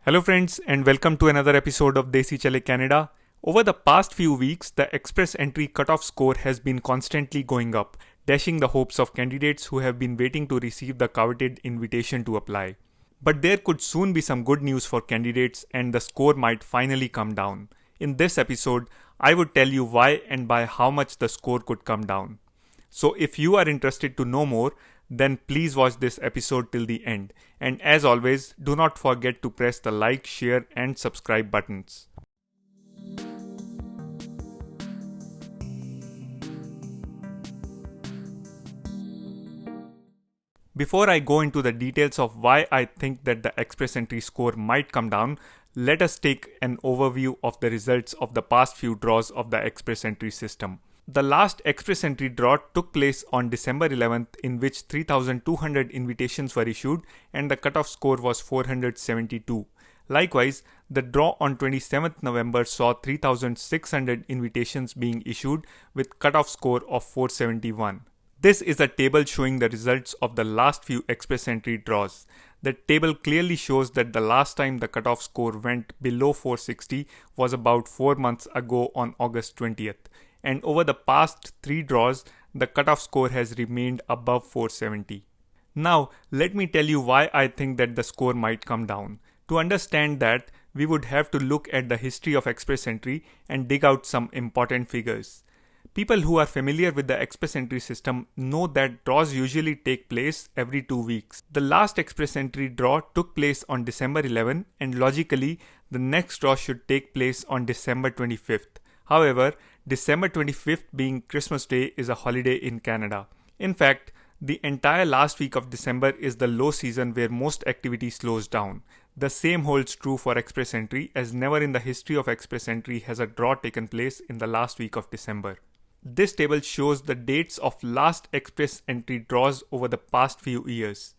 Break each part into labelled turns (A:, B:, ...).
A: Hello friends and welcome to another episode of Desi Chale Canada. Over the past few weeks, the express entry cutoff score has been constantly going up, dashing the hopes of candidates who have been waiting to receive the coveted invitation to apply. But there could soon be some good news for candidates and the score might finally come down. In this episode, I would tell you why and by how much the score could come down. So if you are interested to know more, then please watch this episode till the end. And as always, do not forget to press the like, share and subscribe buttons. Before I go into the details of why I think that the express entry score might come down, let us take an overview of the results of the past few draws of the express entry system. The last express entry draw took place on December 11th, in which 3,200 invitations were issued and the cutoff score was 472. Likewise, the draw on 27th November saw 3,600 invitations being issued with cutoff score of 471. This is a table showing the results of the last few express entry draws. The table clearly shows that the last time the cutoff score went below 460 was about 4 months ago on August 20th. And over the past 3 draws, the cutoff score has remained above 470. Now, let me tell you why I think that the score might come down. To understand that, we would have to look at the history of express entry and dig out some important figures. People who are familiar with the express entry system know that draws usually take place every 2 weeks. The last express entry draw took place on December 11 and logically, the next draw should take place on December 25th. However, December 25th being Christmas Day is a holiday in Canada. In fact, the entire last week of December is the low season where most activity slows down. The same holds true for express entry, as never in the history of express entry has a draw taken place in the last week of December. This table shows the dates of last express entry draws over the past few years.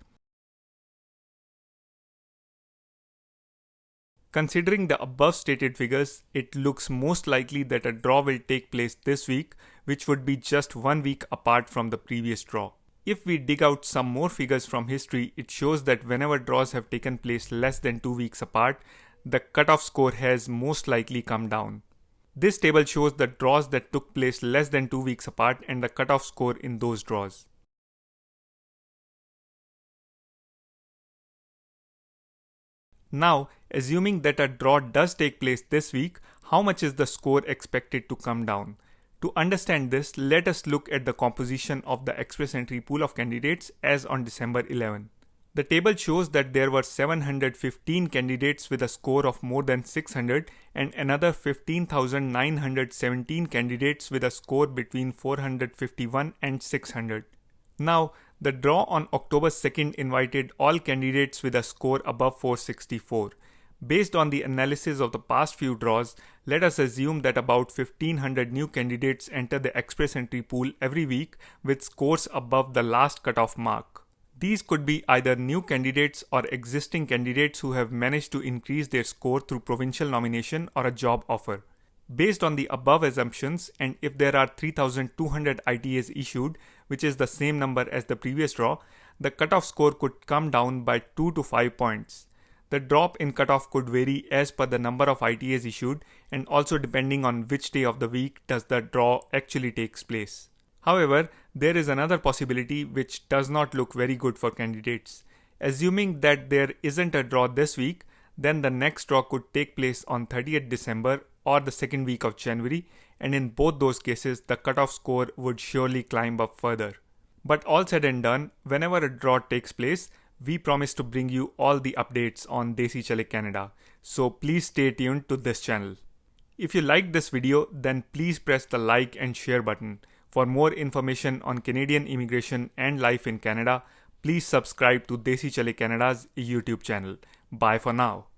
A: Considering the above stated figures, it looks most likely that a draw will take place this week, which would be just 1 week apart from the previous draw. If we dig out some more figures from history, it shows that whenever draws have taken place less than 2 weeks apart, the cutoff score has most likely come down. This table shows the draws that took place less than 2 weeks apart and the cutoff score in those draws. Now, assuming that a draw does take place this week, how much is the score expected to come down? To understand this, let us look at the composition of the express entry pool of candidates as on December 11. The table shows that there were 715 candidates with a score of more than 600 and another 15,917 candidates with a score between 451 and 600. Now, the draw on October 2nd invited all candidates with a score above 464. Based on the analysis of the past few draws, let us assume that about 1500 new candidates enter the express entry pool every week with scores above the last cutoff mark. These could be either new candidates or existing candidates who have managed to increase their score through provincial nomination or a job offer. Based on the above assumptions, and if there are 3,200 ITAs issued, which is the same number as the previous draw, the cutoff score could come down by 2 to 5 points. The drop in cutoff could vary as per the number of ITAs issued and also depending on which day of the week does the draw actually takes place. However, there is another possibility which does not look very good for candidates. Assuming that there isn't a draw this week, then the next draw could take place on 30th December or the second week of January, and in both those cases the cutoff score would surely climb up further. But all said and done, whenever a draw takes place, we promise to bring you all the updates on Desi Chale Canada, so please stay tuned to this channel. If you liked this video, then please press the like and share button. For more information on Canadian immigration and life in Canada, please subscribe to Desi Chale Canada's YouTube channel. Bye for now.